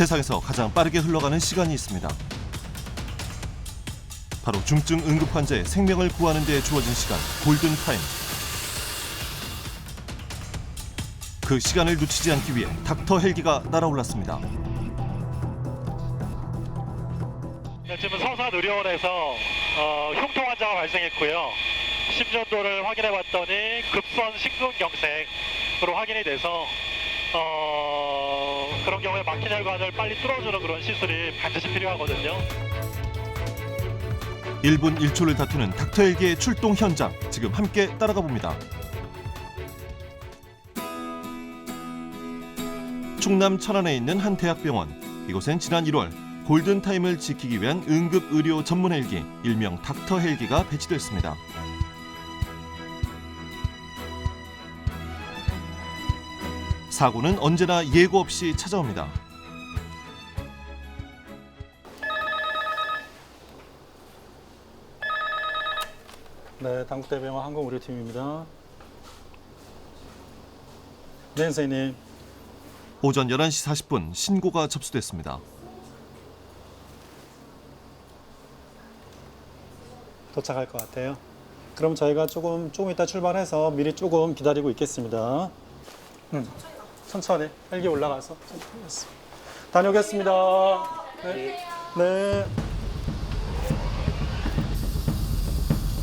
세상에서 가장 빠르게 흘러가는 시간이 있습니다. 바로 중증 응급 환자의 생명을 구하는 데 주어진 시간, 골든타임. 그 시간을 놓치지 않기 위해 닥터 헬기가 날아올랐습니다. 네, 지금 서산의료원에서 흉통 환자가 발생했고요. 심전도를 확인해봤더니 급선 심근경색으로 확인이 돼서 그런 경우에 막힌 혈관을 빨리 뚫어주는 그런 시술이 반드시 필요하거든요. 1분 1초를 다투는 닥터 헬기의 출동 현장, 지금 함께 따라가 봅니다. 충남 천안에 있는 한 대학병원. 이곳엔 지난 1월 골든타임을 지키기 위한 응급의료 전문 헬기, 일명 닥터 헬기가 배치됐습니다. 사고는 언제나 예고 없이 찾아옵니다. 네, 당국대병원 항공의료팀입니다. 네, 선생님. 오전 11시 40분 신고가 접수됐습니다. 도착할 것 같아요. 그럼 저희가 조금 이따 출발해서 미리 조금 기다리고 있겠습니다. 천천히 헬기 올라가서 천천히 했습니다. 다녀오겠습니다. 네. 네.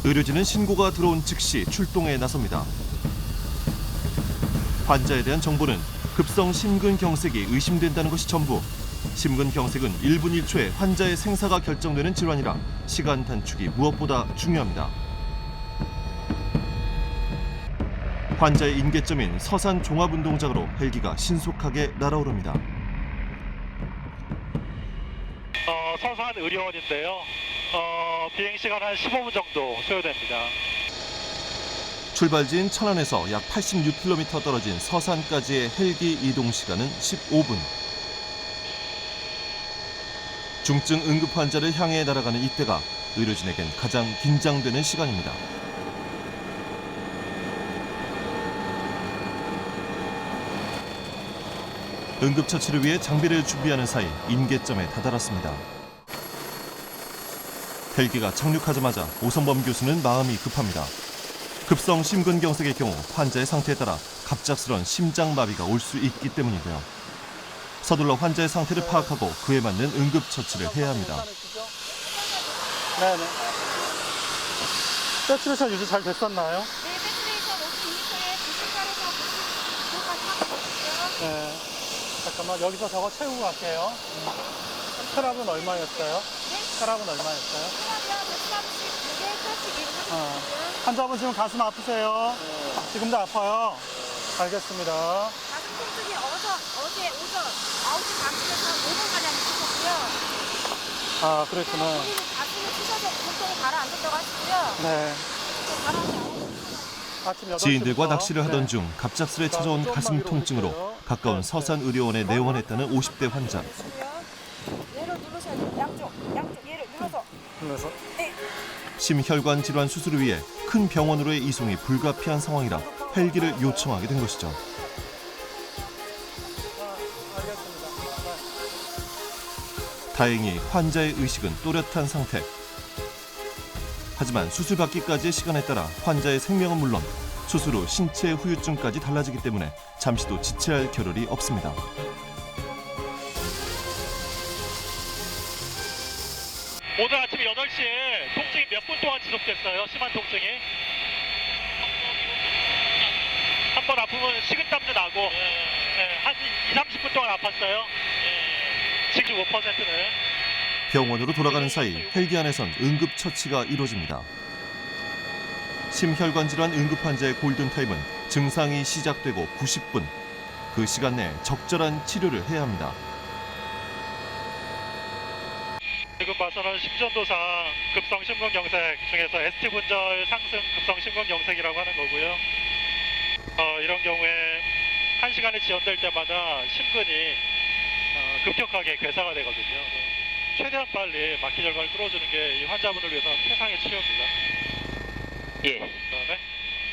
의료진은 신고가 들어온 즉시 출동에 나섭니다. 환자에 대한 정보는 급성 심근경색이 의심된다는 것이 전부. 심근경색은 1분 1초에 환자의 생사가 결정되는 질환이라 시간 단축이 무엇보다 중요합니다. 환자의 인계점인 서산 종합운동장으로 헬기가 신속하게 날아오릅니다. 서산의료원인데요. 비행시간 한 15분 정도 소요됩니다. 출발지인 천안에서 약 86km 떨어진 서산까지의 헬기 이동 시간은 15분. 중증 응급 환자를 향해 날아가는 이때가 의료진에겐 가장 긴장되는 시간입니다. 응급처치를 위해 장비를 준비하는 사이 인계점에 다다랐습니다. 헬기가 착륙하자마자 오성범 교수는 마음이 급합니다. 급성 심근경색의 경우 환자의 상태에 따라 갑작스런 심장마비가 올 수 있기 때문이고요. 서둘러 환자의 상태를 파악하고 그에 맞는 응급처치를 해야 합니다. 네네. 세츄레이션 유지 잘 됐었나요? 네, 세츄레이션 52m에 98에서 98까지 하고 있어요. 네. 잠깐만 여기서 저거 채우고 갈게요. 혈압은 얼마였어요? 혈압은 얼마였어요? 하면 132개, 82, 33. 환자분 지금 가슴 아프세요? 지금도 아파요? 알겠습니다. 가슴 통증이 어제 오전 9시 반쯤에서 5분가량 있었고요. 아, 그랬구나. 본인이 가슴을 치셔서 보통이 가라앉았다고 하시고요. 네. 가라앉아 아침 8시부터. 지인들과 낚시를 하던 중 갑작스레 찾아온 가슴 통증으로 가까운 서산의료원에 내원했다는 50대 환자. 얘를 누르셔야 돼요. 양쪽 얘를 눌러서. 그래서 네. 심혈관 질환 수술을 위해 큰 병원으로의 이송이 불가피한 상황이라 헬기를 요청하게 된 것이죠. 알겠습니다. 다행히 환자의 의식은 또렷한 상태. 하지만 수술받기까지의 시간에 따라 환자의 생명은 물론 수술 후 신체 후유증까지 달라지기 때문에 잠시도 지체할 겨를이 없습니다. 오늘 아침 8시에 통증이 몇 분 동안 지속됐어요? 심한 통증이? 한 번 아프면 식은땀도 나고 네, 한 2, 30분 동안 아팠어요. 75%는. 병원으로 돌아가는 사이 헬기 안에선 응급처치가 이루어집니다. 심혈관 질환 응급 환자의 골든타임은 증상이 시작되고 90분. 그 시간 내에 적절한 치료를 해야 합니다. 지금 봐서는 심전도상 급성 심근경색 중에서 ST 분절 상승 급성 심근경색이라고 하는 거고요. 이런 경우에 1시간이 지연될 때마다 심근이 급격하게 괴사가 되거든요. 최대한 빨리 막힌 혈관을 뚫어주는 게 이 환자분을 위해서 최상의 치료입니다. 예. 그다음에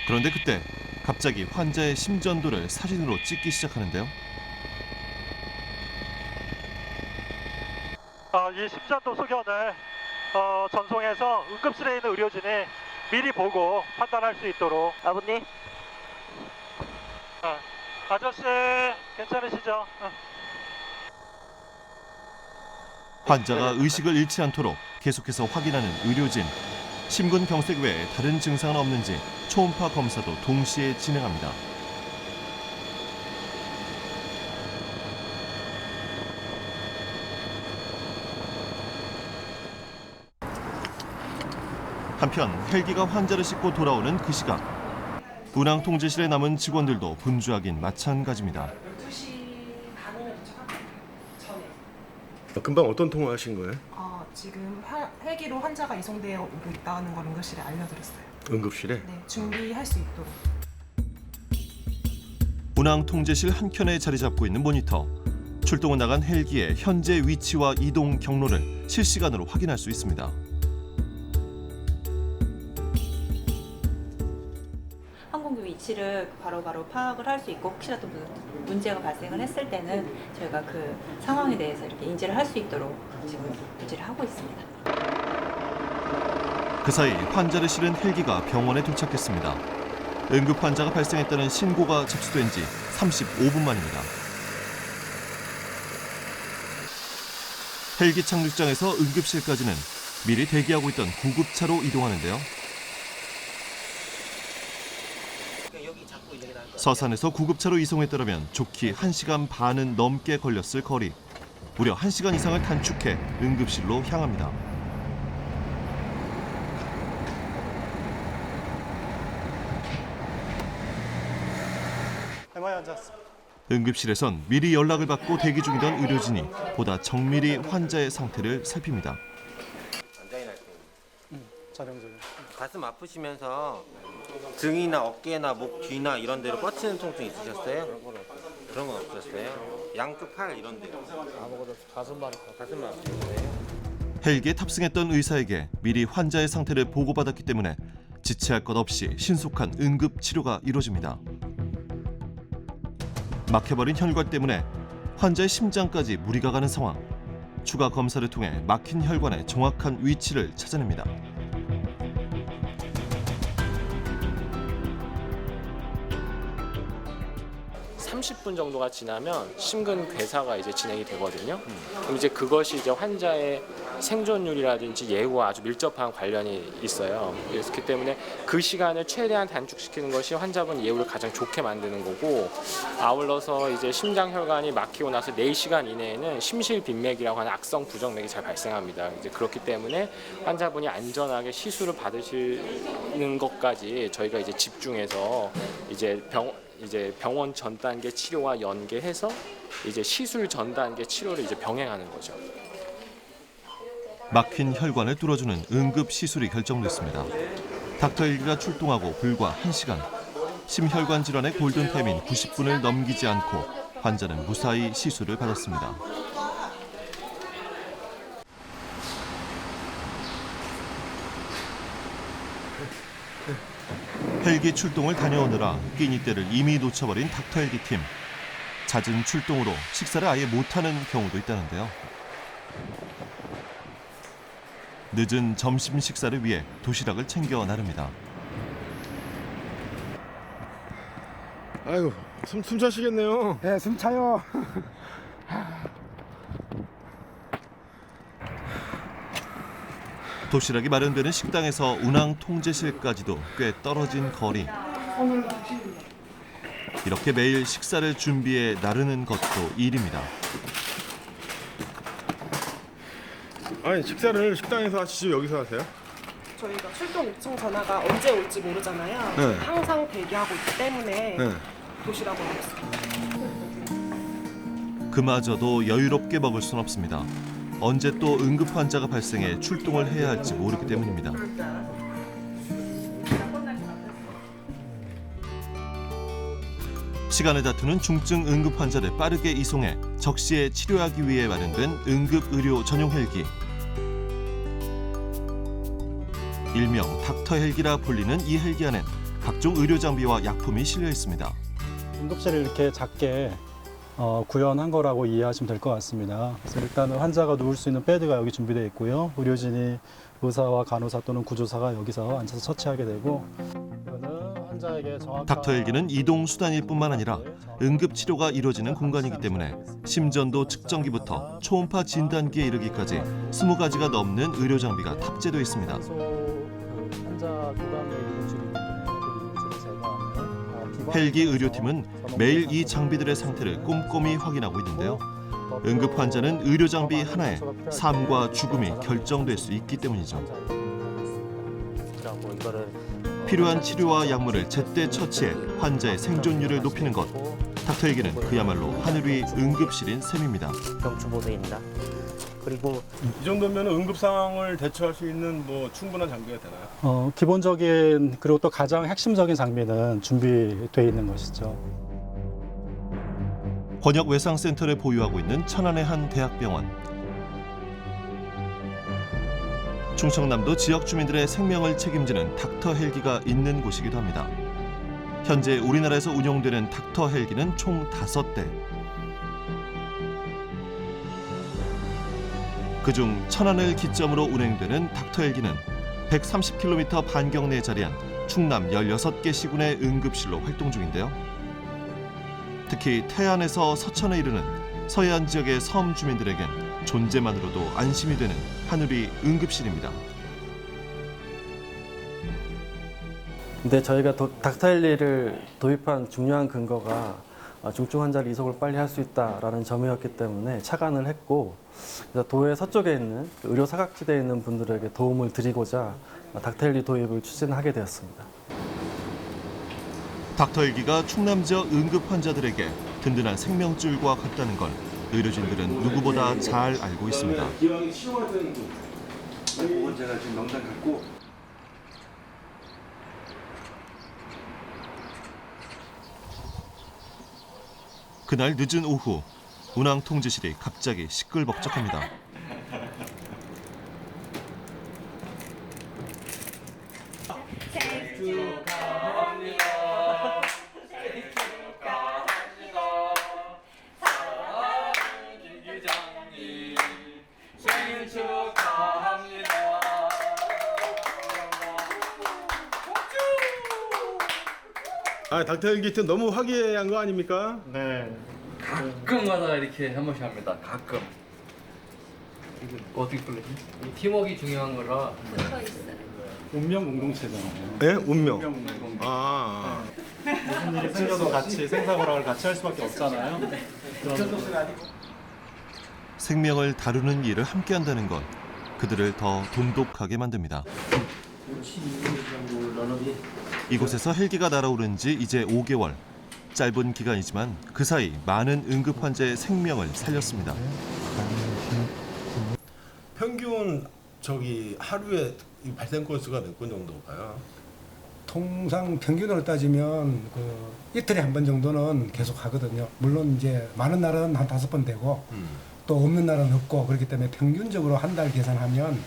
그런데 그때 갑자기 환자의 심전도를 사진으로 찍기 시작하는데요. 이 심전도 소견을 전송해서 응급실에 있는 의료진이 미리 보고 판단할 수 있도록. 아버님? 아저씨 괜찮으시죠? 환자가 의식을 잃지 않도록 계속해서 확인하는 의료진. 심근경색 외에 다른 증상은 없는지 초음파 검사도 동시에 진행합니다. 한편 헬기가 환자를 싣고 돌아오는 그 시각, 운항 통제실에 남은 직원들도 분주하긴 마찬가지입니다. 금방 어떤 통화하신 거예요? 지금 헬기로 환자가 이송되어 오고 있다는 걸 응급실에 알려드렸어요. 응급실에? 네, 준비할 수 있도록. 운항 통제실 한켠에 자리 잡고 있는 모니터. 출동을 나간 헬기의 현재 위치와 이동 경로를 실시간으로 확인할 수 있습니다. 항공기 위치를 바로바로 파악을 할 수 있고 혹시라도 문제가 발생을 했을 때는 저희가 그 상황에 대해서 이렇게 인지를 할 수 있도록 지금 유지를 하고 있습니다. 그 사이 환자를 실은 헬기가 병원에 도착했습니다. 응급 환자가 발생했다는 신고가 접수된 지 35분 만입니다. 헬기 착륙장에서 응급실까지는 미리 대기하고 있던 구급차로 이동하는데요. 서산에서 구급차로 이송했더라면 좋기 1시간 반은 넘게 걸렸을 거리. 무려 1시간 이상을 단축해 응급실로 향합니다. MRI 앉았어. 응급실에선 미리 연락을 받고 대기 중이던 의료진이 보다 정밀히 환자의 상태를 살핍니다. 촬영중에. 가슴 아프시면서 등이나 어깨나 목 뒤나 이런 데로 뻗치는 통증 있으셨어요? 그런 건 없으셨어요? 양쪽 팔 이런 데요? 아무것도 가슴만 아프셨어요? 헬기에 탑승했던 의사에게 미리 환자의 상태를 보고받았기 때문에 지체할 것 없이 신속한 응급 치료가 이루어집니다. 막혀버린 혈관 때문에 환자의 심장까지 무리가 가는 상황. 추가 검사를 통해 막힌 혈관의 정확한 위치를 찾아냅니다. (30분) 정도가 지나면 심근괴사가 이제 진행이 되거든요. 그럼 이제 그것이 이제 환자의 생존율이라든지 예후와 아주 밀접한 관련이 있어요. 그렇기 때문에 그 시간을 최대한 단축시키는 것이 환자분 예후를 가장 좋게 만드는 거고, 아울러서 이제 심장혈관이 막히고 나서 4시간 이내에는 심실빈맥이라고 하는 악성 부정맥이 잘 발생합니다. 이제 그렇기 때문에 환자분이 안전하게 시술을 받으시는 것까지 저희가 이제 집중해서 이제 병원 전 단계 치료와 연계해서 이제 시술 전 단계 치료를 이제 병행하는 거죠. 막힌 혈관을 뚫어주는 응급 시술이 결정됐습니다. 닥터 헬기가 출동하고 불과 1시간. 심혈관 질환의 골든타임인 90분을 넘기지 않고 환자는 무사히 시술을 받았습니다. 헬기 출동을 다녀오느라 끼니 때를 이미 놓쳐버린 닥터 헬기 팀. 잦은 출동으로 식사를 아예 못하는 경우도 있다는데요. 늦은 점심 식사를 위해 도시락을 챙겨 나릅니다. 아이고 숨 차시겠네요. 네, 숨 차요. 도시락이 마련되는 식당에서 운항 통제실까지도 꽤 떨어진 거리. 이렇게 매일 식사를 준비해 나르는 것도 일입니다. 아니 식사를 식당에서 하시죠? 여기서 하세요? 저희가 출동 요청 전화가 언제 올지 모르잖아요. 네. 항상 대기하고 있기 때문에 네. 도시락을 먹습니다. 그마저도 여유롭게 먹을 순 없습니다. 언제 또 응급 환자가 발생해 출동을 해야 할지 모르기 때문입니다. 시간을 다투는 중증 응급 환자를 빠르게 이송해 적시에 치료하기 위해 마련된 응급 의료 전용 헬기. 일명 닥터 헬기라 불리는 이 헬기 안엔 각종 의료 장비와 약품이 실려 있습니다. 응급실을 이렇게 작게 구현한 거라고 이해하시면 될 것 같습니다. 그래서 일단은 환자가 누울 수 있는 베드가 여기 준비되어 있고요. 의료진이 의사와 간호사 또는 구조사가 여기서 앉아서 처치하게 되고, 이거는 환자에게 정확한 닥터 헬기는 이동 수단일 뿐만 아니라 응급 치료가 이루어지는 공간이기 때문에 심전도 측정기부터 초음파 진단기에 이르기까지 20가지가 넘는 의료 장비가 탑재되어 있습니다. 환자 구강의 이물질이 있기 때문에 그 이물질을 제거하는 헬기 의료팀은 매일 이 장비들의 상태를 꼼꼼히 확인하고 있는데요. 응급 환자는 의료 장비 하나에 삶과 죽음이 결정될 수 있기 때문이죠. 필요한 치료와 약물을 제때 처치해 환자의 생존율을 높이는 것. 닥터 헬기는 그야말로 하늘 위 응급실인 셈입니다. 경추보도입니다. 그리고 이 정도면 응급 상황을 대처할 수 있는 뭐 충분한 장비가 되나요? 기본적인 그리고 또 가장 핵심적인 장비는 준비되어 있는 것이죠. 권역 외상센터를 보유하고 있는 천안의 한 대학병원. 충청남도 지역 주민들의 생명을 책임지는 닥터 헬기가 있는 곳이기도 합니다. 현재 우리나라에서 운용되는 닥터 헬기는 총 5대. 그중 천안을 기점으로 운행되는 닥터 헬기는 130km 반경 내에 자리한 충남 16개 시군의 응급실로 활동 중인데요. 특히 태안에서 서천에 이르는 서해안 지역의 섬 주민들에겐 존재만으로도 안심이 되는 하늘이 응급실입니다. 근데 저희가 닥터 헬기를 도입한 중요한 근거가 중증 환자를 이송을 빨리 할 수 있다라는 점이었기 때문에 착안을 했고, 그래서 도의 서쪽에 있는 의료 사각지대에 있는 분들에게 도움을 드리고자 닥터 헬기 도입을 추진하게 되었습니다. 닥터 헬기가 충남 지역 응급 환자들에게 든든한 생명줄과 같다는 걸 의료진들은 누구보다 잘 알고 있습니다. 기왕에 치료받은 그건 제가 지금 명단 갖고. 그날 늦은 오후 운항 통제실이 갑자기 시끌벅적합니다. 닥터 헬기 너무 화기애애한 거 아닙니까? 네. 가끔가다 이렇게 한 번씩 합니다. 가끔. 이거 어떻게 풀리지? 이 팀워크가 중요한 거라. 운명 공동체잖아요. 네, 운명. 운명. 아. 무슨 일이 생겨도 같이 생사고락을 같이 할 수밖에 없잖아요. 생명을 다루는 일을 함께한다는 것, 그들을 더 돈독하게 만듭니다. 이곳에서 헬기가 날아오른 지 이제 5개월. 짧은 기간이지만 그 사이 많은 응급 환자의 생명을 살렸습니다. 평균 하루에 발생 건수가 몇 건 정도일까요? 통상 평균으로 따지면 이틀에 한 번 정도는 계속 하거든요. 물론 이제 많은 날은 한 5번 되고 또 없는 날은 없고, 그렇기 때문에 평균적으로 한 달 계산하면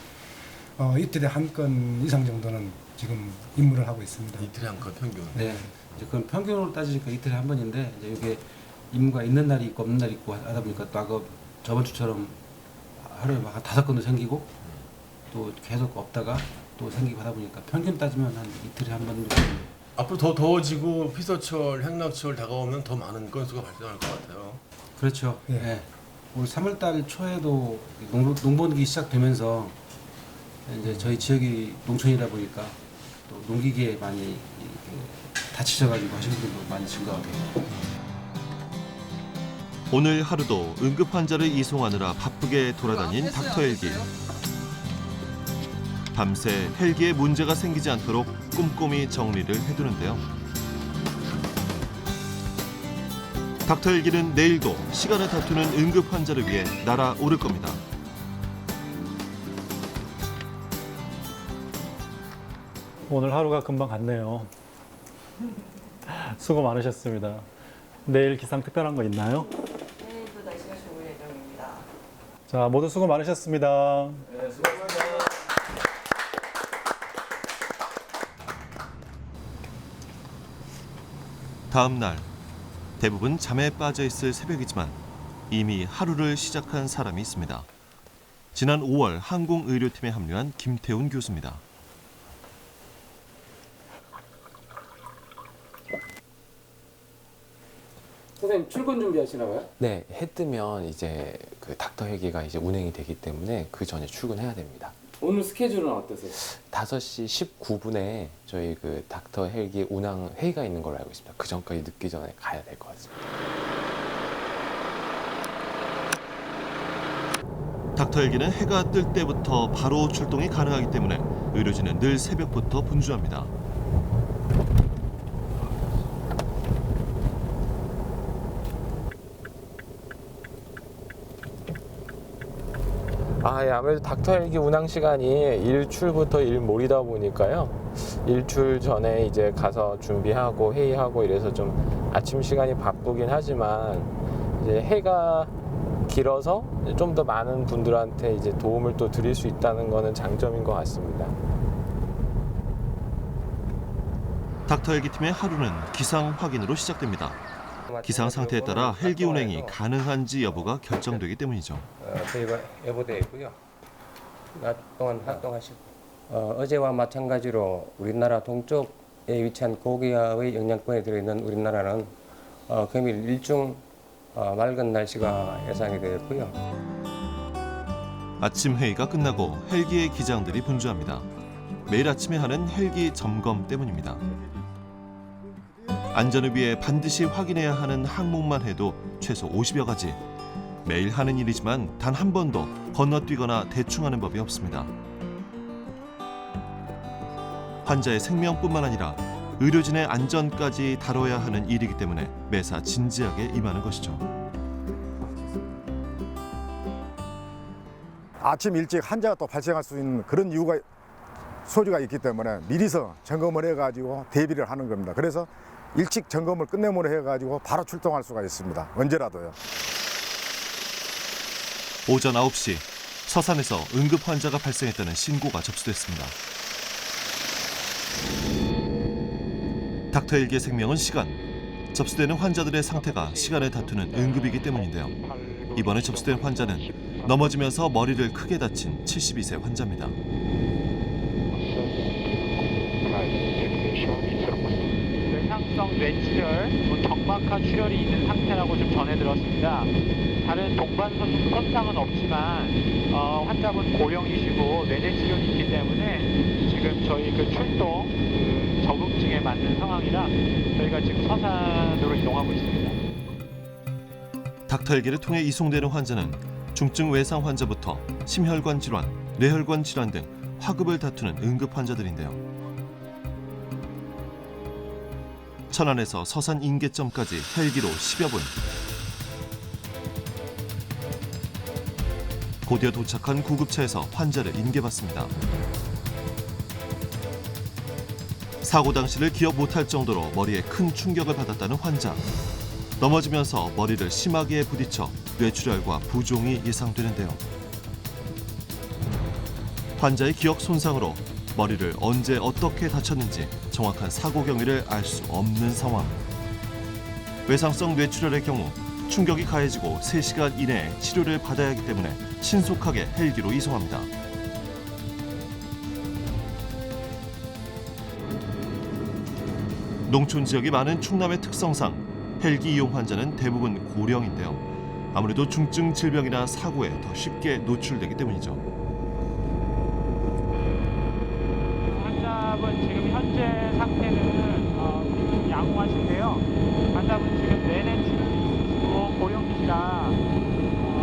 이틀에 한 건 이상 정도는 지금 임무를 하고 있습니다. 이틀에 한 건 평균. 네. 이제 그건 평균으로 따지니까 이틀에 한 번인데, 이제 이게 임무가 있는 날이 있고 없는 날이 있고 하다 보니까 또 저번 주처럼 하루에 막 5건도 생기고 또 계속 없다가 또 생기고 하다 보니까 평균 따지면 한 이틀에 한 번 정도. 앞으로 더 더워지고 피서철, 행락철 다가오면 더 많은 건수가 발생할 것 같아요. 그렇죠. 예. 네. 올 3월달 초에도 농번기 시작되면서 이제 저희 지역이 농촌이다 보니까 또 농기계에 많이 다치셔가지고 하신 분들도 많이 증가하고. 오늘 하루도 응급 환자를 이송하느라 바쁘게 돌아다닌 닥터 헬기. 밤새 헬기에 문제가 생기지 않도록 꼼꼼히 정리를 해두는데요. 닥터 헬기는 내일도 시간을 다투는 응급 환자를 위해 날아오를 겁니다. 오늘 하루가 금방 갔네요. 수고 많으셨습니다. 내일 기상 특별한 거 있나요? 내일도 날씨가 좋을 예정입니다. 자, 모두 수고 많으셨습니다. 네, 수고하셨습니다. 다음 날 대부분 잠에 빠져 있을 새벽이지만 이미 하루를 시작한 사람이 있습니다. 지난 5월 항공의료팀에 합류한 김태훈 교수입니다. 선생님 출근 준비하시나 봐요? 네, 해 뜨면 이제 그 닥터 헬기가 이제 운행이 되기 때문에 그 전에 출근해야 됩니다. 오늘 스케줄은 어떠세요? 5시 19분에 저희 그 닥터 헬기 운항 회의가 있는 걸로 알고 있습니다. 그 전까지 늦기 전에 가야 될 것 같습니다. 닥터 헬기는 해가 뜰 때부터 바로 출동이 가능하기 때문에 의료진은 늘 새벽부터 분주합니다. 아무래도 닥터 헬기 운항 시간이 일출부터 일몰이다 보니까요. 일출 전에 이제 가서 준비하고 회의하고 이래서 좀 아침 시간이 바쁘긴 하지만 이제 해가 길어서 좀 더 많은 분들한테 이제 도움을 또 드릴 수 있다는 거는 장점인 것 같습니다. 닥터 헬기 팀의 하루는 기상 확인으로 시작됩니다. 기상 상태에 따라 헬기 운행이 가능한지 여부가 결정되기 때문이죠. 저희가 예보되어 있고요. 낮 동안 활동하시고 어제와 마찬가지로 우리나라 동쪽에 위치한 고기와의 영향권에 들어있는 우리나라는 금일 일중 맑은 날씨가 예상이 되어 있고요. 아침 회의가 끝나고 헬기의 기장들이 분주합니다. 매일 아침에 하는 헬기 점검 때문입니다. 안전을 위해 반드시 확인해야 하는 항목만 해도 최소 50여 가지. 매일 하는 일이지만 단 한 번도 건너뛰거나 대충 하는 법이 없습니다. 환자의 생명뿐만 아니라 의료진의 안전까지 다뤄야 하는 일이기 때문에 매사 진지하게 임하는 것이죠. 아침 일찍 환자가 또 발생할 수 있는 그런 이유가 소지가 있기 때문에 미리서 점검을 해가지고 대비를 하는 겁니다. 그래서 일찍 점검을 끝내므로 해가지고 바로 출동할 수가 있습니다. 언제라도요. 오전 9시 서산에서 응급 환자가 발생했다는 신고가 접수됐습니다. 닥터 헬기의 생명은 시간. 접수되는 환자들의 상태가 시간을 다투는 응급이기 때문인데요. 이번에 접수된 환자는 넘어지면서 머리를 크게 다친 72세 환자입니다. 뇌상성 뇌출혈, 경막하 출혈이 있는 상태라고 좀 전해 들었습니다. 다른 동반 손상은 없지만 환자분 고령이시고 뇌내출혈이 있기 때문에 지금 저희 그 출동 적응증에 맞는 상황이라 저희가 지금 서산으로 이동하고 있습니다. 닥터 헬기를 통해 이송되는 환자는 중증 외상 환자부터 심혈관 질환, 뇌혈관 질환 등 화급을 다투는 응급 환자들인데요. 천안에서 서산 인계점까지 헬기로 10여 분. 곧이어 도착한 구급차에서 환자를 인계받습니다. 사고 당시를 기억 못할 정도로 머리에 큰 충격을 받았다는 환자. 넘어지면서 머리를 심하게 부딪혀 뇌출혈과 부종이 예상되는데요. 환자의 기억 손상으로 머리를 언제 어떻게 다쳤는지 정확한 사고 경위를 알 수 없는 상황. 외상성 뇌출혈의 경우 충격이 가해지고 3시간 이내에 치료를 받아야 하기 때문에 신속하게 헬기로 이송합니다. 농촌 지역이 많은 충남의 특성상 헬기 이용 환자는 대부분 고령인데요. 아무래도 중증 질병이나 사고에 더 쉽게 노출되기 때문이죠. 환자분 지금 현재 상태는 양호하신데요. 환자분 지금 뇌내출혈이 있으시고 고령이시라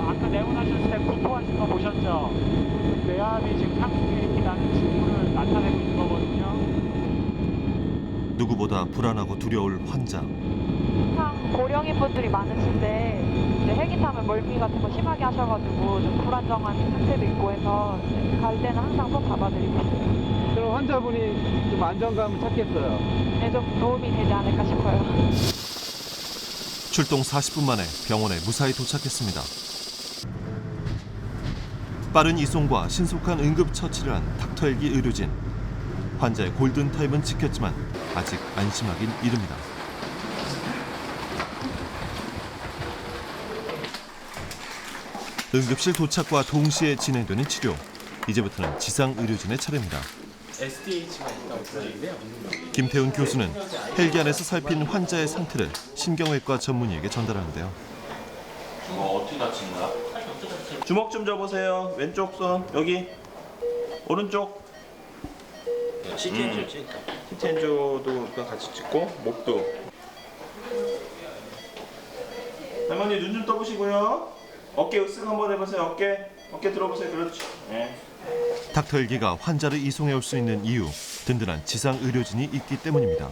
아까 내원하셨을 때 구토하신 거 보셨죠? 뇌압이 지금 상승해 있다는 징후를 나타내고 있는 거거든요. 누구보다 불안하고 두려울 환자. 항상 고령인 분들이 많으신데 이제 헬기 타면 멀미 같은 거 심하게 하셔가지고 좀 불안정한 상태도 있고 해서 갈 때는 항상 손 잡아드리고 있어요. 그럼 환자분이 좀 안정감을 찾겠어요? 네, 좀 도움이 되지 않을까 싶어요. 출동 40분 만에 병원에 무사히 도착했습니다. 빠른 이송과 신속한 응급 처치를 한 닥터 헬기 의료진. 환자의 골든타임은 지켰지만 아직 안심하긴 이릅니다. 응급실 도착과 동시에 진행되는 치료. 이제부터는 지상 의료진의 차례입니다. SDH가 있다고 들었는데요. 김태훈 교수는 헬기 안에서 살핀 환자의 상태를 신경외과 전문의에게 전달하는데요. 어떻게 다친 거야? 주먹 좀 줘보세요. 왼쪽 손 여기 오른쪽. CT 엔지오 찍을까? CT 엔지오도 같이 찍고 목도. 할머니 눈 좀 떠보시고요. 어깨 으쓱 한번 해보세요. 어깨 들어보세요. 그렇지. 네. 닥터 헬기가 환자를 이송해 올 수 있는 이유, 든든한 지상 의료진이 있기 때문입니다.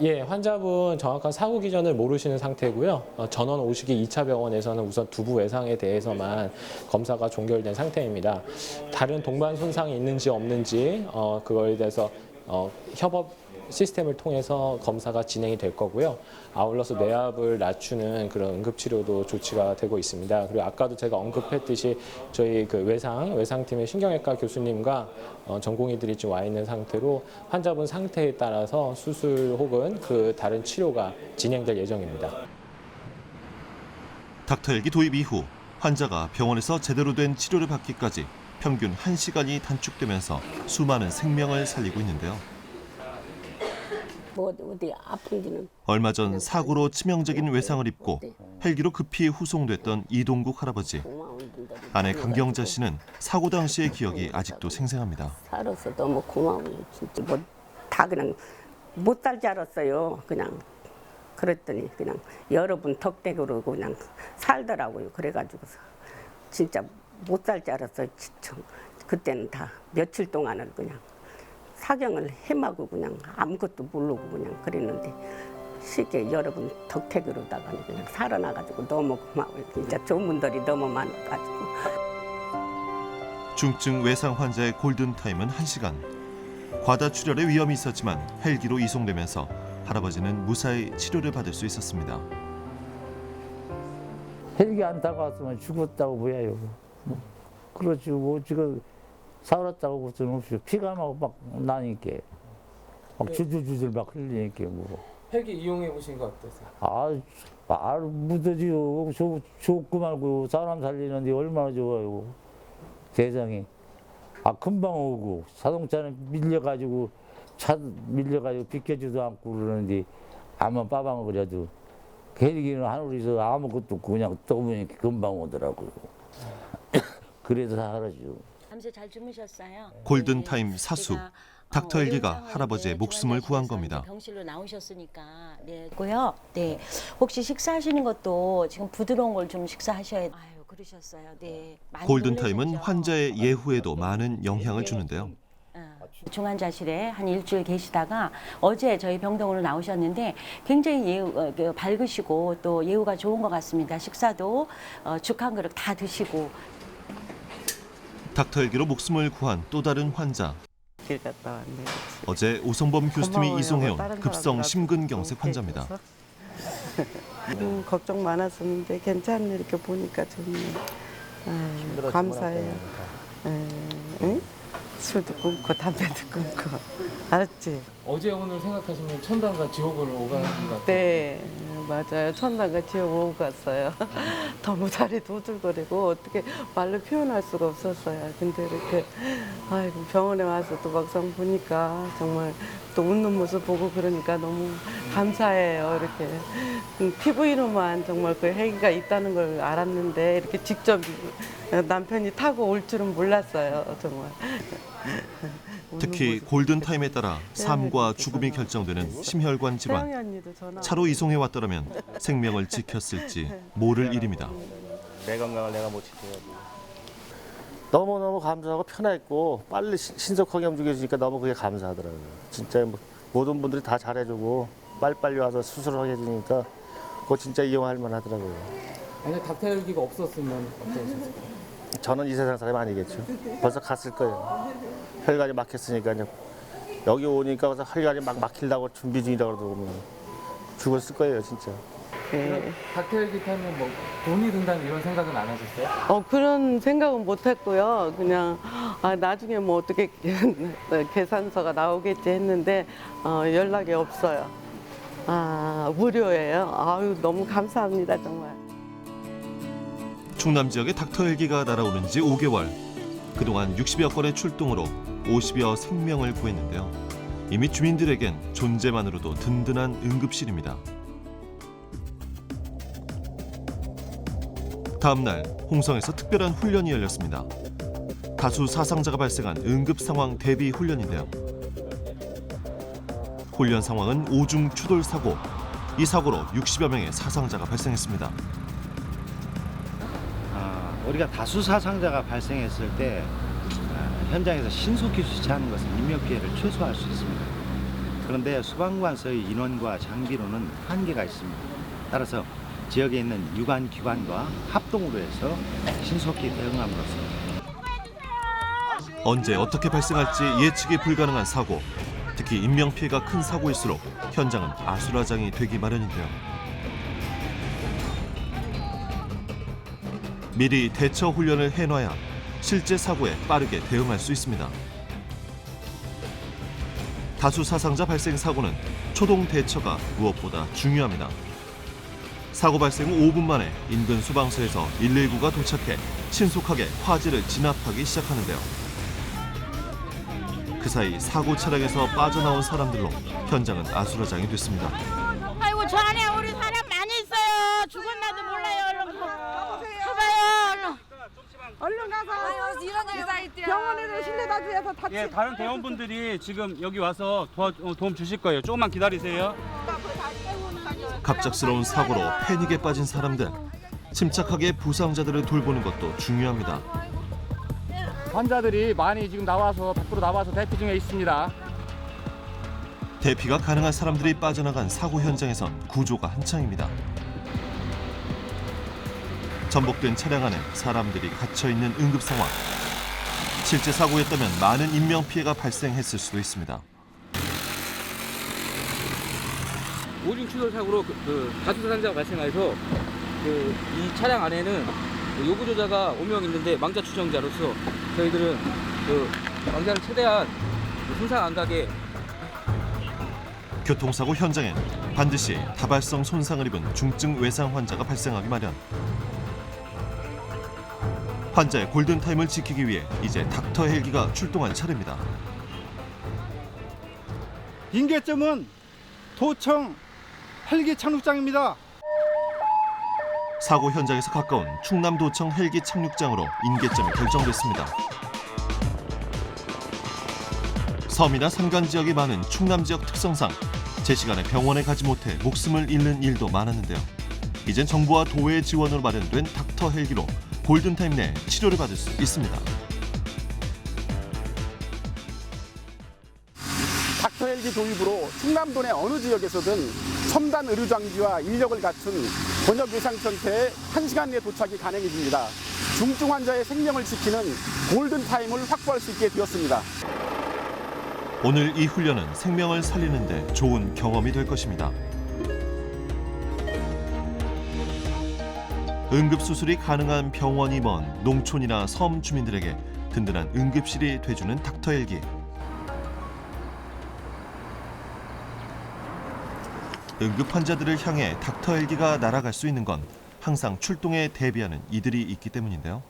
예, 환자분 정확한 사고 기전을 모르시는 상태고요. 전원 오시기 2차 병원에서는 우선 두부 외상에 대해서만 검사가 종결된 상태입니다. 다른 동반 손상이 있는지 없는지 그거에 대해서 협업 시스템을 통해서 검사가 진행이 될 거고요. 아울러서 뇌압을 낮추는 그런 응급치료도 조치가 되고 있습니다. 그리고 아까도 제가 언급했듯이 저희 그 외상팀의 신경외과 교수님과 전공의들이 지금 와 있는 상태로 환자분 상태에 따라서 수술 혹은 그 다른 치료가 진행될 예정입니다. 닥터 헬기 도입 이후 환자가 병원에서 제대로 된 치료를 받기까지 평균 1시간이 단축되면서 수많은 생명을 살리고 있는데요. 어디 아픈지는 얼마 전 사고로 치명적인 외상을 입고 헬기로 급히 후송됐던 이동국 할아버지. 아내 강경자 씨는 사고 당시의 기억이 아직도 생생합니다. 살아서 너무 고마워요. 진짜 뭐 다 그냥 못 살 줄 알았어요. 그냥 그랬더니 그냥 여러분 덕택으로 그냥 살더라고요. 그래가지고서 진짜 못 살 줄 알았어요. 진짜. 그때는 다 며칠 동안을 그냥 사경을 헤매고 그냥 아무것도 모르고 그냥 그랬는데 쉽게 여러분 덕택으로다가 그냥 살아나가지고 너무 고마워요. 진짜 좋은 분들이 너무 많아가지고. 중증 외상 환자의 골든타임은 1시간. 과다 출혈의 위험이 있었지만 헬기로 이송되면서 할아버지는 무사히 치료를 받을 수 있었습니다. 헬기 안 타고 왔으면 죽었다고 뭐야요. 그렇지 뭐 지금 살았다고 볼 수는 없죠. 피가 막 나니까 막 주줄주줄 막 흘리니까 뭐. 헬기 이용해 보신 거 어떠세요? 아 무더지요. 좋고 말고 사람 살리는데 얼마나 좋아요. 세상에. 금방 오고 자동차는 밀려가지고 비켜주도 않고 그러는데 아무 빠방거려도 헬기는 하늘에서 아무것도 없고 그냥 떠보니까 금방 오더라고요. 그래서 살아죠. 밤새 잘 주무셨어요? 골든타임 사수. 닥터 헬기가 할아버지의 목숨을 구한 겁니다. 병실로 나오셨으니까 고요. 네. 혹시 식사하시는 것도 지금 부드러운 걸 좀 식사하셔야. 아유, 그러셨어요. 네. 골든타임은 환자의 예후에도 많은 영향을 주는데요. 중환자실에 한 일주일 계시다가 어제 저희 병동으로 나오셨는데 굉장히 밝으시고 또 예후가 좋은 것 같습니다. 식사도 죽 한 그릇 다 드시고. 닥터 헬기로 목숨을 구한 또 다른 환자. 길 갔다 왔네. 어제 오성범 교수팀이 이송해온 급성 심근경색 환자입니다. 걱정 많았었는데 괜찮네 이렇게 보니까 좋네. 감사해요. 응? 술도 끊고 담배도 끊고. 알았지? 어제 오늘 생각하시면 천당과 지옥을 오가는 것 같아요. 네, 맞아요. 천당과 지옥 오고 갔어요. 너무 다리 도들거리고 어떻게 말로 표현할 수가 없었어요. 근데 이렇게 아이고 병원에 와서 또 막상 보니까 정말 또 웃는 모습 보고 그러니까 너무 감사해요. 이렇게 TV로만 정말 그 헬기가 있다는 걸 알았는데 이렇게 직접 남편이 타고 올 줄은 몰랐어요. 정말. 특히 골든타임에 따라 삶과 죽음이 결정되는 심혈관 질환. 차로 이송해 왔더라면 생명을 지켰을지 모를 일입니다. 내 건강을 내가 못 지켜야지. 너무너무 감사하고 편했고 빨리 신속하게 움직여주니까 너무 그게 감사하더라고요. 진짜 모든 분들이 다 잘해주고 빨리빨리 와서 수술을 해주니까 그거 진짜 이용할 만하더라고요. 만약 닥터 헬기가 없었으면 어떠셨을까요? 저는 이 세상 사람이 아니겠죠. 벌써 갔을 거예요. 혈관이 막혔으니까요. 여기 오니까 혈관이 막 막히려고 준비 중이다 그러더라고요. 죽었을 거예요, 진짜. 네. 닥터 헬기 타면 뭐 돈이 든다는 이런 생각은 안 하셨어요? 그런 생각은 못 했고요. 그냥 나중에 뭐 어떻게 계산서가 나오겠지 했는데 연락이 없어요. 무료예요. 아유, 너무 감사합니다, 정말. 충남 지역에 닥터 헬기가 날아오는 지 5개월. 그동안 60여 건의 출동으로 50여 생명을 구했는데요. 이미 주민들에겐 존재만으로도 든든한 응급실입니다. 다음 날 홍성에서 특별한 훈련이 열렸습니다. 다수 사상자가 발생한 응급 상황 대비 훈련인데요. 훈련 상황은 오중 추돌 사고. 이 사고로 60여 명의 사상자가 발생했습니다. 우리가 다수 사상자가 발생했을 때 현장에서 신속히 수치하는 것은 인명 피해를 최소화할 수 있습니다. 그런데 소방관서의 인원과 장비로는 한계가 있습니다. 따라서 지역에 있는 유관 기관과 합동으로 해서 신속히 대응함으로써 언제 어떻게 발생할지 예측이 불가능한 사고. 특히 인명 피해가 큰 사고일수록 현장은 아수라장이 되기 마련인데요. 미리 대처 훈련을 해놔야 실제 사고에 빠르게 대응할 수 있습니다. 다수 사상자 발생 사고는 초동 대처가 무엇보다 중요합니다. 사고 발생 후 5분 만에 인근 소방서에서 119가 도착해 신속하게 화재를 진압하기 시작하는데요. 그 사이 사고 차량에서 빠져나온 사람들로 현장은 아수라장이 됐습니다. 아이고 저 안에 우리 사람 많이 있어요. 죽었나도 몰라요. 얼른 가봐요. 얼른 가서 이런 병원에도 실려다 주셔서 다치. 예, 다른 대원분들이 지금 여기 와서 도움 주실 거예요. 조금만 기다리세요. 갑작스러운 사고로 패닉에 빠진 사람들. 침착하게 부상자들을 돌보는 것도 중요합니다. 환자들이 많이 지금 나와서 밖으로 나와서 대피 중에 있습니다. 대피가 가능한 사람들이 빠져나간 사고 현장에선 구조가 한창입니다. 전복된 차량 안에 사람들이 갇혀있는 응급 상황. 실제 사고였다면 많은 인명 피해가 발생했을 수도 있습니다. 오중 추돌 사고로 다수 사상자가 발생해서 이 차량 안에는 요구조자가 5명 있는데 망자 추정자로서 저희들은 망자를 최대한 손상 안 가게. 교통사고 현장엔 반드시 다발성 손상을 입은 중증 외상 환자가 발생하기 마련. 환자의 골든타임을 지키기 위해 이제 닥터 헬기가 출동할 차례입니다. 인계점은 도청 헬기 착륙장입니다. 사고 현장에서 가까운 충남도청 헬기 착륙장으로 인계점이 결정됐습니다. 섬이나 산간 지역이 많은 충남 지역 특성상 제 시간에 병원에 가지 못해 목숨을 잃는 일도 많았는데요. 이젠 정부와 도의 지원으로 마련된 닥터 헬기로 골든타임 내에 치료를 받을 수 있습니다. 닥터 헬기 도입으로 충남도 내 어느 지역에서든 첨단 의료 장비와 인력을 갖춘 번역 외상센터에 1시간 내 도착이 가능해집니다. 중증 환자의 생명을 지키는 골든타임을 확보할 수 있게 되었습니다. 오늘 이 훈련은 생명을 살리는 데 좋은 경험이 될 것입니다. 응급수술이 가능한 병원이 먼 농촌이나 섬 주민들에게 든든한 응급실이 돼주는 닥터 헬기. 응급 환자들을 향해 닥터 헬기가 날아갈 수 있는 건 항상 출동에 대비하는 이들이 있기 때문인데요.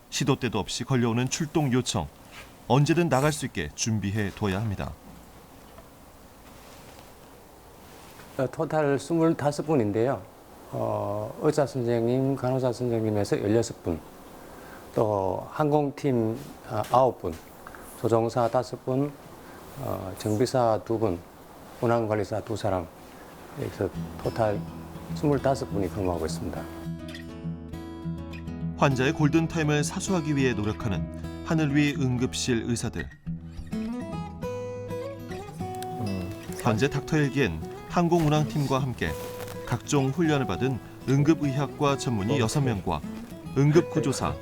시도 때도 없이 걸려오는 출동 요청. 언제든 나갈 수 있게 준비해 둬야 합니다. 토탈 25분인데요. 의사 선생님, 간호사 선생님에서 16분, 또 항공팀 9분, 조종사 5분, 정비사 2분, 운항관리사 2사람, 그래서 토탈 25분이 근무하고 있습니다. 환자의 골든타임을 사수하기 위해 노력하는 하늘 위 응급실 의사들. 현재 닥터 헬기엔 항공운항팀과 함께 각종 훈련을 받은 응급의학과 전문의 6명과 응급구조사,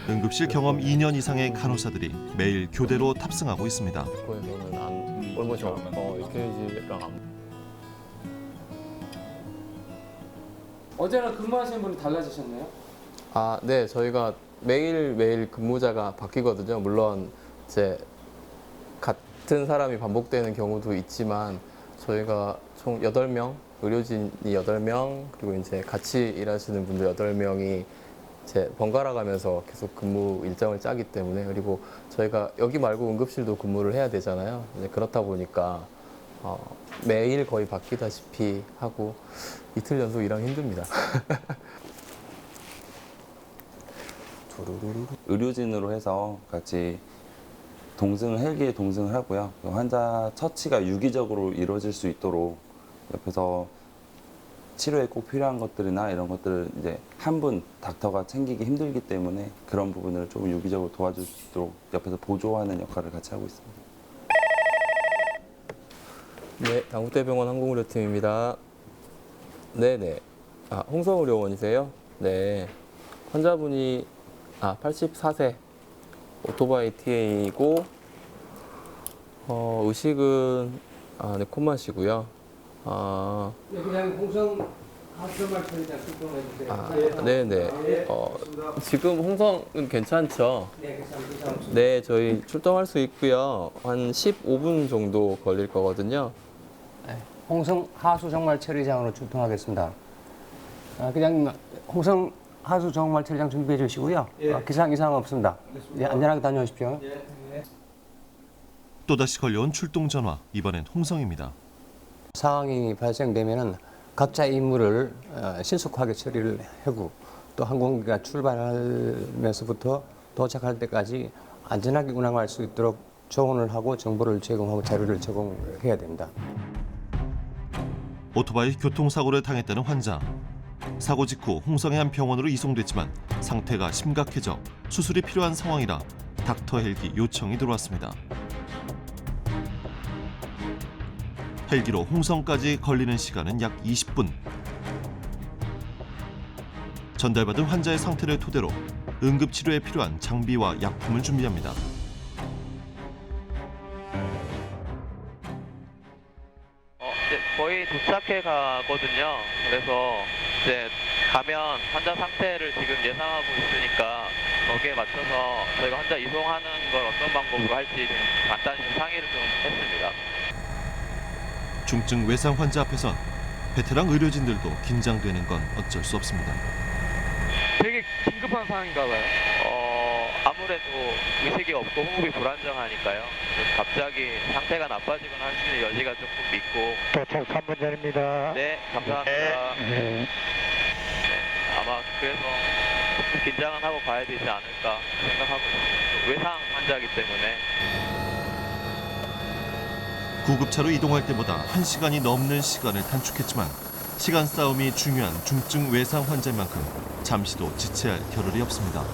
응급실 경험 2년 이상의 간호사들이 매일 교대로 탑승하고 있습니다. 어제랑 근무하시는 분이 달라지셨나요? 네, 저희가 매일매일 근무자가 바뀌거든요. 물론 이제 같은 사람이 반복되는 경우도 있지만 저희가 총 8명 의료진이 8명, 그리고 이제 같이 일하시는 분들 8명이 이제 번갈아 가면서 계속 근무 일정을 짜기 때문에, 그리고 저희가 여기 말고 응급실도 근무를 해야 되잖아요. 이제 그렇다 보니까 매일 거의 바뀌다시피 하고 이틀 연속 일하기 힘듭니다. 의료진으로 해서 같이 헬기에 동승을 하고요. 환자 처치가 유기적으로 이루어질 수 있도록 옆에서 치료에 꼭 필요한 것들이나 이런 것들을 이제 한 분 닥터가 챙기기 힘들기 때문에 그런 부분을 좀 유기적으로 도와줄 수 있도록 옆에서 보조하는 역할을 같이 하고 있습니다. 네, 당국대병원 항공의료팀입니다. 네네. 홍성의료원이세요? 네. 환자분이 84세 오토바이 TA이고 의식은 네, 콧맛이고요. 그냥 홍성 하수정말 처리장 출동해주세요. 네네. 지금 홍성은 괜찮죠? 네, 괜찮습니다. 네, 저희 출동할 수 있고요. 한 15분 정도 걸릴 거거든요. 홍성 하수 정말 처리장으로 출동하겠습니다. 그냥 홍성 하수 정말 처리장 준비해 주시고요. 기상 이상 없습니다. 네, 안전하게 다녀오십시오. 또다시 걸려온 출동 전화. 이번엔 홍성입니다. 상황이 발생되면은 각자의 임무를 신속하게 처리를 하고 또 항공기가 출발하면서부터 도착할 때까지 안전하게 운항할 수 있도록 조언을 하고 정보를 제공하고 자료를 제공해야 됩니다. 오토바이 교통사고를 당했다는 환자. 사고 직후 홍성의 한 병원으로 이송됐지만 상태가 심각해져 수술이 필요한 상황이라 닥터 헬기 요청이 들어왔습니다. 헬기로 홍성까지 걸리는 시간은 약 20분. 전달받은 환자의 상태를 토대로 응급치료에 필요한 장비와 약품을 준비합니다. 이제 거의 도착해 가거든요. 그래서 이제 가면 환자 상태를 지금 예상하고 있으니까 거기에 맞춰서 저희가 환자 이송하는 걸 어떤 방법으로 할지 좀 간단히 좀 상의를 좀 했습니다. 중증 외상 환자 앞에선 베테랑 의료진들도 긴장되는 건 어쩔 수 없습니다. 되게 긴급한 상황인가 봐요. 아무래도 의식이 없고 호흡이 불안정하니까요. 갑자기 상태가 나빠지거나 할 수 있는 여지가 조금 있고. 도착 3분 전입니다. 네, 감사합니다. 네. 아마 그래서 조금 긴장은 하고 가야 되지 않을까 생각하고 있습니다. 외상 환자이기 때문에. 구급차로 이동할 때보다 1시간이 넘는 시간을 단축했지만 시간 싸움이 중요한 중증 외상 환자인 만큼 잠시도 지체할 겨를이 없습니다.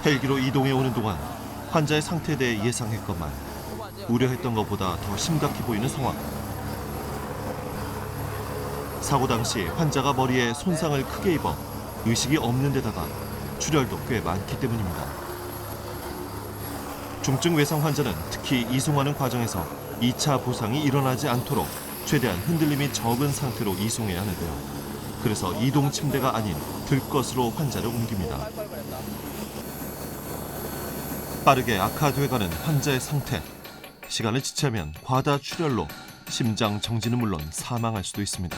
헬기로 이동해 오는 동안 환자의 상태에 대해 예상했건만 우려했던 것보다 더 심각해 보이는 상황. 사고 당시 환자가 머리에 손상을 크게 입어 의식이 없는 데다가 출혈도 꽤 많기 때문입니다. 중증 외상 환자는 특히 이송하는 과정에서 2차 부상이 일어나지 않도록 최대한 흔들림이 적은 상태로 이송해야 하는데요. 그래서 이동 침대가 아닌 들것으로 환자를 옮깁니다. 빠르게 악화돼가는 환자의 상태. 시간을 지체하면 과다 출혈로 심장 정지는 물론 사망할 수도 있습니다.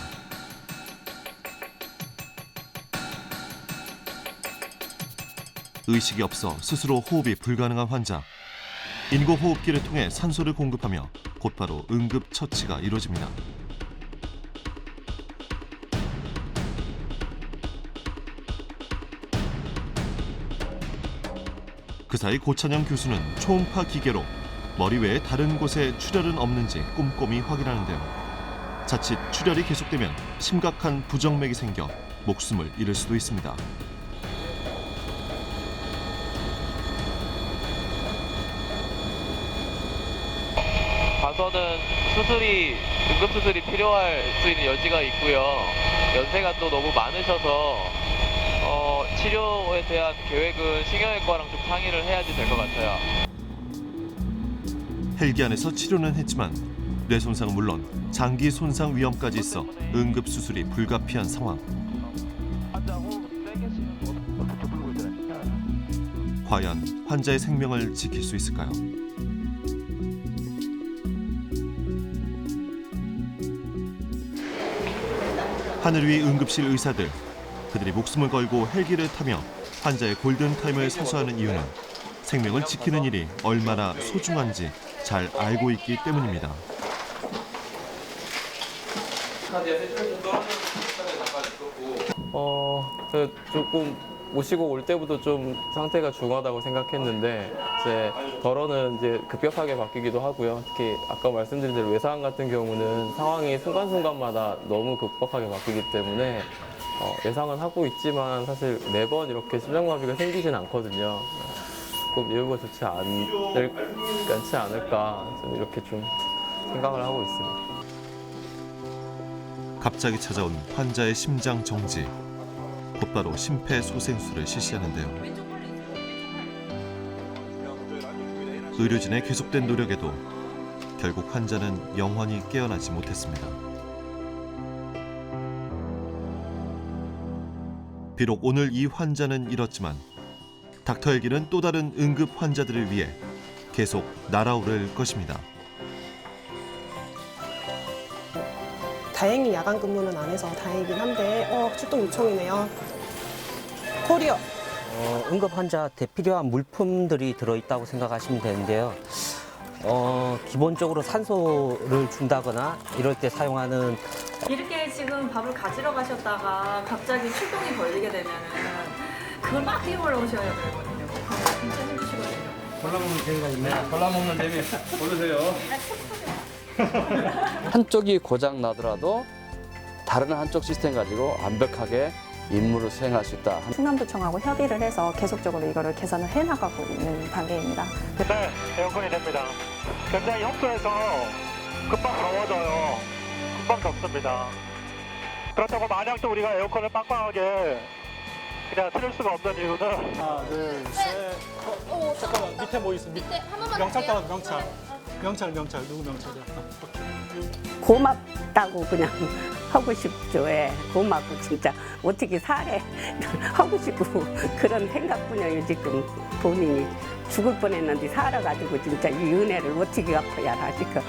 의식이 없어 스스로 호흡이 불가능한 환자. 인공호흡기를 통해 산소를 공급하며 곧바로 응급처치가 이루어집니다. 그 사이 고찬영 교수는 초음파 기계로 머리 외에 다른 곳에 출혈은 없는지 꼼꼼히 확인하는데요. 자칫 출혈이 계속되면 심각한 부정맥이 생겨 목숨을 잃을 수도 있습니다. 가서는 응급수술이 필요할 수 있는 여지가 있고요. 연세가 또 너무 많으셔서 치료에 대한 계획은 신경외과랑 좀 상의를 해야지 될 것 같아요. 헬기 안에서 치료는 했지만 뇌 손상은 물론 장기 손상 위험까지 있어 응급수술이 불가피한 상황. 과연 환자의 생명을 지킬 수 있을까요? 하늘 위 응급실 의사들, 그들이 목숨을 걸고 헬기를 타며 환자의 골든타임을 사수하는 이유는 생명을 지키는 일이 얼마나 소중한지 잘 알고 있기 때문입니다. 조금 오시고 올 때부터 좀 상태가 중하다고 생각했는데 이제 덜어는 이제 급격하게 바뀌기도 하고요. 특히 아까 말씀드린 대로 외상 같은 경우는 상황이 순간순간마다 너무 급박하게 바뀌기 때문에 예상은 하고 있지만 사실 매번 이렇게 심장마비가 생기진 않거든요. 조금 예후가 좋지 않지 않을까 좀 이렇게 좀 생각을 하고 있습니다. 갑자기 찾아온 환자의 심장 정지. 곧바로 심폐소생술을 실시하는데요. 의료진의 계속된 노력에도 결국 환자는 영원히 깨어나지 못했습니다. 비록 오늘 이 환자는 잃었지만 닥터 헬기는 또 다른 응급 환자들을 위해 계속 날아오를 것입니다. 다행히 야간 근무는 안 해서 다행이긴 한데 출동 요청이네요. 코리어. 응급 환자한테 필요한 물품들이 들어있다고 생각하시면 되는데요. 기본적으로 산소를 준다거나 이럴 때 사용하는 이렇게 지금 밥을 가지러 가셨다가 갑자기 출동이 걸리게 되면은 그걸 막 뛰어 올라오셔야 되거든요. 그거 진짜 힘드시거든요. 골라먹는 재미가 있네. 골라먹는 재미. 고르세요. 한쪽이 고장 나더라도 다른 한쪽 시스템 가지고 완벽하게 임무를 수행할 수 있다. 충남도청하고 협의를 해서 계속적으로 이거를 개선을 해나가고 있는 단계입니다. 네, 에어컨이 됩니다. 굉장히 협소해서 금방 더워져요. 금방 덥습니다. 그렇다고 만약 또 우리가 에어컨을 빵빵하게 그냥 틀을 수가 없는 이유는 하나, 둘, 셋. 잠깐만, 밑에 뭐 있어? 명찰 따라 명찰. 명찰 누구 명찰이야? 고맙다고 그냥 하고 싶죠. 예. 고맙고 진짜 어떻게 살해 하고 싶고 그런 생각뿐이에요. 지금 본인이 죽을 뻔했는데 살아가지고 진짜 이 은혜를 어떻게 갚아야 하실까.